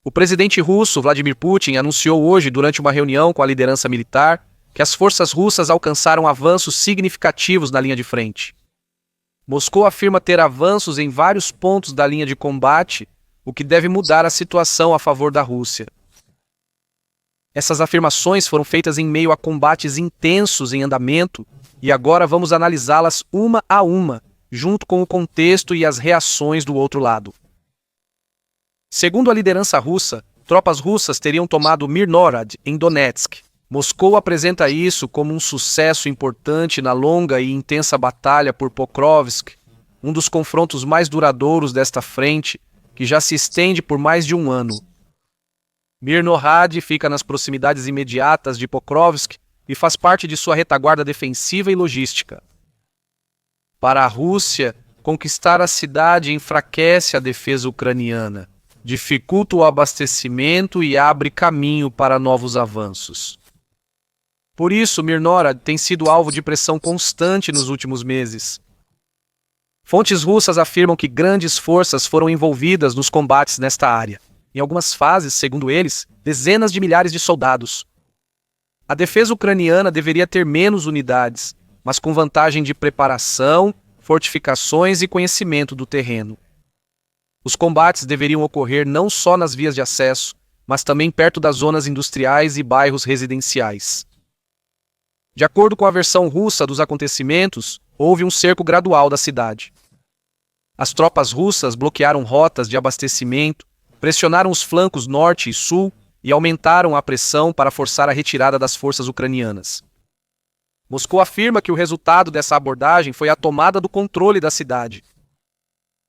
O presidente russo, Vladimir Putin, anunciou hoje, durante uma reunião com a liderança militar, que as forças russas alcançaram avanços significativos na linha de frente. Moscou afirma ter avanços em vários pontos da linha de combate, o que deve mudar a situação a favor da Rússia. Essas afirmações foram feitas em meio a combates intensos em andamento, e agora vamos analisá-las uma a uma, junto com o contexto e as reações do outro lado. Segundo a liderança russa, tropas russas teriam tomado Mirnorad, em Donetsk. Moscou apresenta isso como um sucesso importante na longa e intensa batalha por Pokrovsk, um dos confrontos mais duradouros desta frente, que já se estende por mais de um ano. Mirnorad fica nas proximidades imediatas de Pokrovsk e faz parte de sua retaguarda defensiva e logística. Para a Rússia, conquistar a cidade enfraquece a defesa ucraniana, dificulta o abastecimento e abre caminho para novos avanços. Por isso, Mirnorad tem sido alvo de pressão constante nos últimos meses. Fontes russas afirmam que grandes forças foram envolvidas nos combates nesta área. Em algumas fases, segundo eles, dezenas de milhares de soldados. A defesa ucraniana deveria ter menos unidades, mas com vantagem de preparação, fortificações e conhecimento do terreno. Os combates deveriam ocorrer não só nas vias de acesso, mas também perto das zonas industriais e bairros residenciais. De acordo com a versão russa dos acontecimentos, houve um cerco gradual da cidade. As tropas russas bloquearam rotas de abastecimento, pressionaram os flancos norte e sul e aumentaram a pressão para forçar a retirada das forças ucranianas. Moscou afirma que o resultado dessa abordagem foi a tomada do controle da cidade.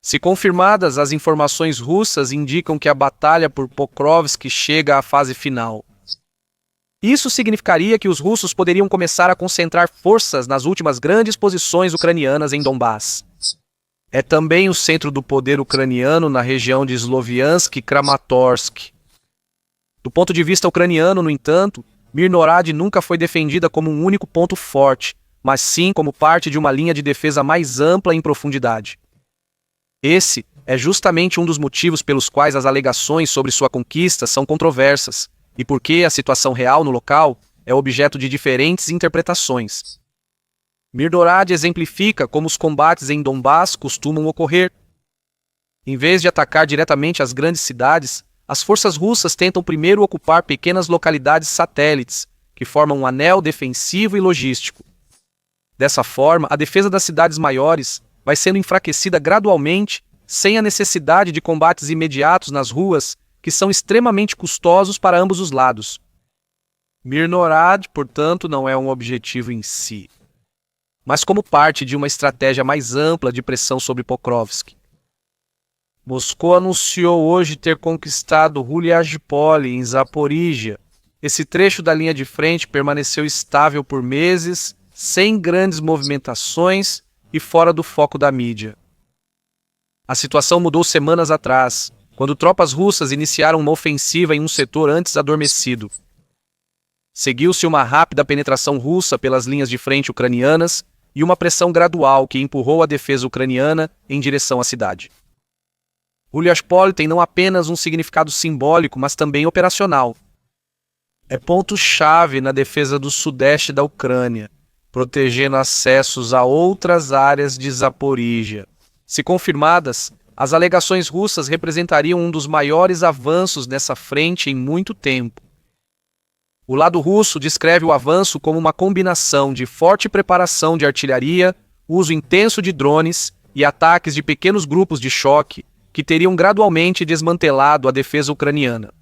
Se confirmadas, as informações russas indicam que a batalha por Pokrovsk chega à fase final. Isso significaria que os russos poderiam começar a concentrar forças nas últimas grandes posições ucranianas em Donbás. É também o centro do poder ucraniano na região de Sloviansk e Kramatorsk. Do ponto de vista ucraniano, no entanto, Mirnorad nunca foi defendida como um único ponto forte, mas sim como parte de uma linha de defesa mais ampla em profundidade. Esse é justamente um dos motivos pelos quais as alegações sobre sua conquista são controversas, e porque a situação real no local é objeto de diferentes interpretações. Mirnorad exemplifica como os combates em Donbás costumam ocorrer. Em vez de atacar diretamente as grandes cidades, as forças russas tentam primeiro ocupar pequenas localidades satélites, que formam um anel defensivo e logístico. Dessa forma, a defesa das cidades maiores vai sendo enfraquecida gradualmente, sem a necessidade de combates imediatos nas ruas, que são extremamente custosos para ambos os lados. Mirnorad, portanto, não é um objetivo em si, mas como parte de uma estratégia mais ampla de pressão sobre Pokrovsk. Moscou anunciou hoje ter conquistado Hulyazhpol, em Zaporíjia. Esse trecho da linha de frente permaneceu estável por meses, sem grandes movimentações e fora do foco da mídia. A situação mudou semanas atrás, quando tropas russas iniciaram uma ofensiva em um setor antes adormecido. Seguiu-se uma rápida penetração russa pelas linhas de frente ucranianas e uma pressão gradual que empurrou a defesa ucraniana em direção à cidade. Hulyazhpol tem não apenas um significado simbólico, mas também operacional. É ponto-chave na defesa do sudeste da Ucrânia, protegendo acessos a outras áreas de Zaporíjia. Se confirmadas, as alegações russas representariam um dos maiores avanços nessa frente em muito tempo. O lado russo descreve o avanço como uma combinação de forte preparação de artilharia, uso intenso de drones e ataques de pequenos grupos de choque que teriam gradualmente desmantelado a defesa ucraniana.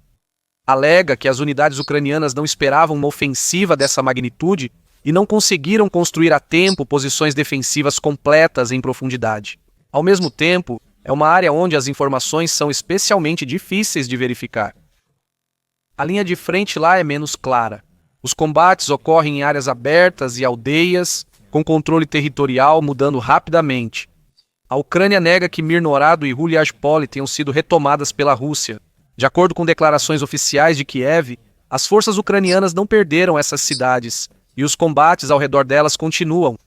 Alega que as unidades ucranianas não esperavam uma ofensiva dessa magnitude e não conseguiram construir a tempo posições defensivas completas em profundidade. Ao mesmo tempo, é uma área onde as informações são especialmente difíceis de verificar. A linha de frente lá é menos clara. Os combates ocorrem em áreas abertas e aldeias, com controle territorial mudando rapidamente. A Ucrânia nega que Mirnorad e Hulyazhpol tenham sido retomadas pela Rússia. De acordo com declarações oficiais de Kiev, as forças ucranianas não perderam essas cidades e os combates ao redor delas continuam.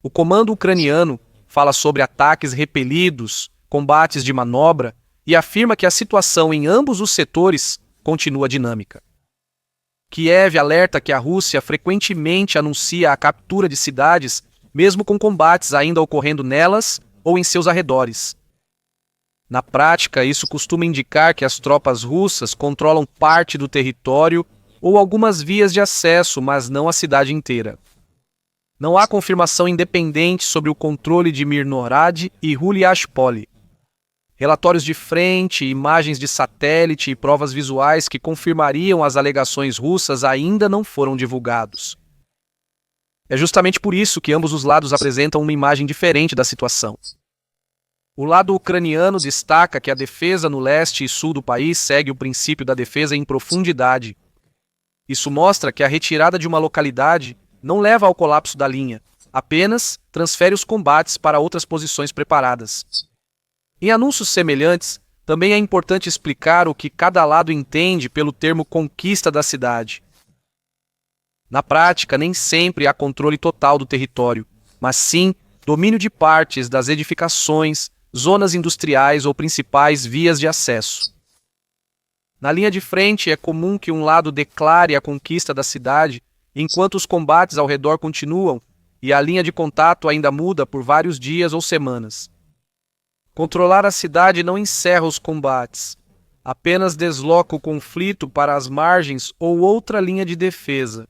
O comando ucraniano fala sobre ataques repelidos, combates de manobra e afirma que a situação em ambos os setores continua dinâmica. Kiev alerta que a Rússia frequentemente anuncia a captura de cidades, mesmo com combates ainda ocorrendo nelas ou em seus arredores. Na prática, isso costuma indicar que as tropas russas controlam parte do território ou algumas vias de acesso, mas não a cidade inteira. Não há confirmação independente sobre o controle de Mirnorad e Hulyashpoli. Relatórios de frente, imagens de satélite e provas visuais que confirmariam as alegações russas ainda não foram divulgados. É justamente por isso que ambos os lados apresentam uma imagem diferente da situação. O lado ucraniano destaca que a defesa no leste e sul do país segue o princípio da defesa em profundidade. Isso mostra que a retirada de uma localidade não leva ao colapso da linha, apenas transfere os combates para outras posições preparadas. Em anúncios semelhantes, também é importante explicar o que cada lado entende pelo termo conquista da cidade. Na prática, nem sempre há controle total do território, mas sim domínio de partes das edificações, zonas industriais ou principais vias de acesso. Na linha de frente, é comum que um lado declare a conquista da cidade, enquanto os combates ao redor continuam e a linha de contato ainda muda por vários dias ou semanas. Controlar a cidade não encerra os combates, apenas desloca o conflito para as margens ou outra linha de defesa.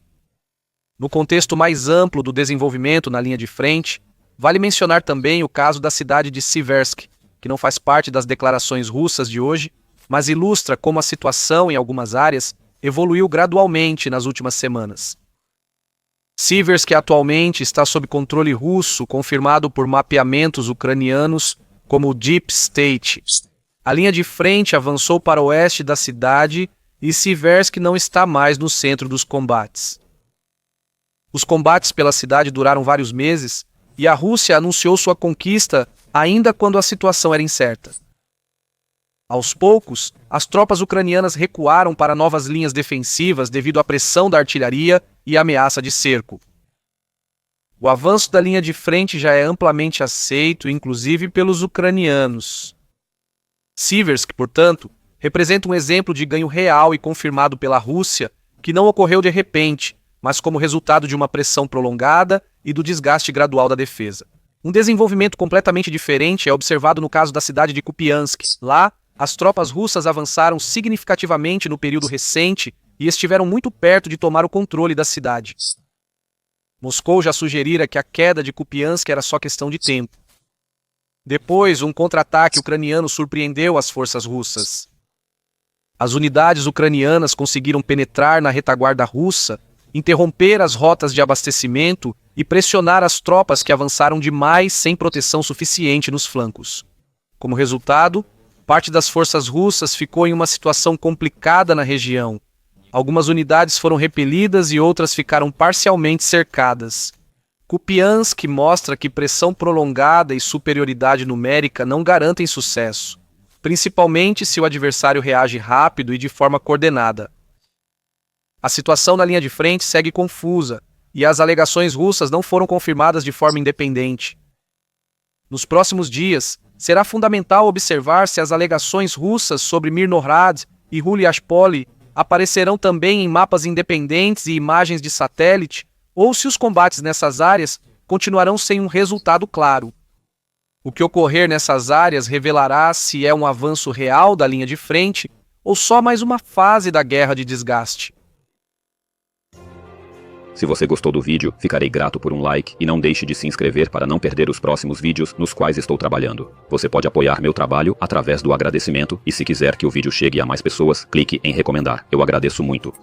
No contexto mais amplo do desenvolvimento na linha de frente, vale mencionar também o caso da cidade de Siversk, que não faz parte das declarações russas de hoje, mas ilustra como a situação em algumas áreas evoluiu gradualmente nas últimas semanas. Siversk atualmente está sob controle russo, confirmado por mapeamentos ucranianos como o Deep State. A linha de frente avançou para o oeste da cidade e Siversk não está mais no centro dos combates. Os combates pela cidade duraram vários meses e a Rússia anunciou sua conquista ainda quando a situação era incerta. Aos poucos, as tropas ucranianas recuaram para novas linhas defensivas devido à pressão da artilharia e ameaça de cerco. O avanço da linha de frente já é amplamente aceito, inclusive pelos ucranianos. Siversk, portanto, representa um exemplo de ganho real e confirmado pela Rússia, que não ocorreu de repente, mas como resultado de uma pressão prolongada e do desgaste gradual da defesa. Um desenvolvimento completamente diferente é observado no caso da cidade de Kupiansk. Lá, as tropas russas avançaram significativamente no período recente e estiveram muito perto de tomar o controle da cidade. Moscou já sugerira que a queda de Kupiansk era só questão de tempo. Depois, um contra-ataque ucraniano surpreendeu as forças russas. As unidades ucranianas conseguiram penetrar na retaguarda russa, interromper as rotas de abastecimento e pressionar as tropas que avançaram demais sem proteção suficiente nos flancos. Como resultado, parte das forças russas ficou em uma situação complicada na região. Algumas unidades foram repelidas e outras ficaram parcialmente cercadas. Kupiansk mostra que pressão prolongada e superioridade numérica não garantem sucesso, principalmente se o adversário reage rápido e de forma coordenada. A situação na linha de frente segue confusa, e as alegações russas não foram confirmadas de forma independente. Nos próximos dias, será fundamental observar se as alegações russas sobre Mirnorad e Hulyashpoli aparecerão também em mapas independentes e imagens de satélite, ou se os combates nessas áreas continuarão sem um resultado claro. O que ocorrer nessas áreas revelará se é um avanço real da linha de frente ou só mais uma fase da guerra de desgaste. Se você gostou do vídeo, ficarei grato por um like e não deixe de se inscrever para não perder os próximos vídeos nos quais estou trabalhando. Você pode apoiar meu trabalho através do agradecimento e se quiser que o vídeo chegue a mais pessoas, clique em recomendar. Eu agradeço muito.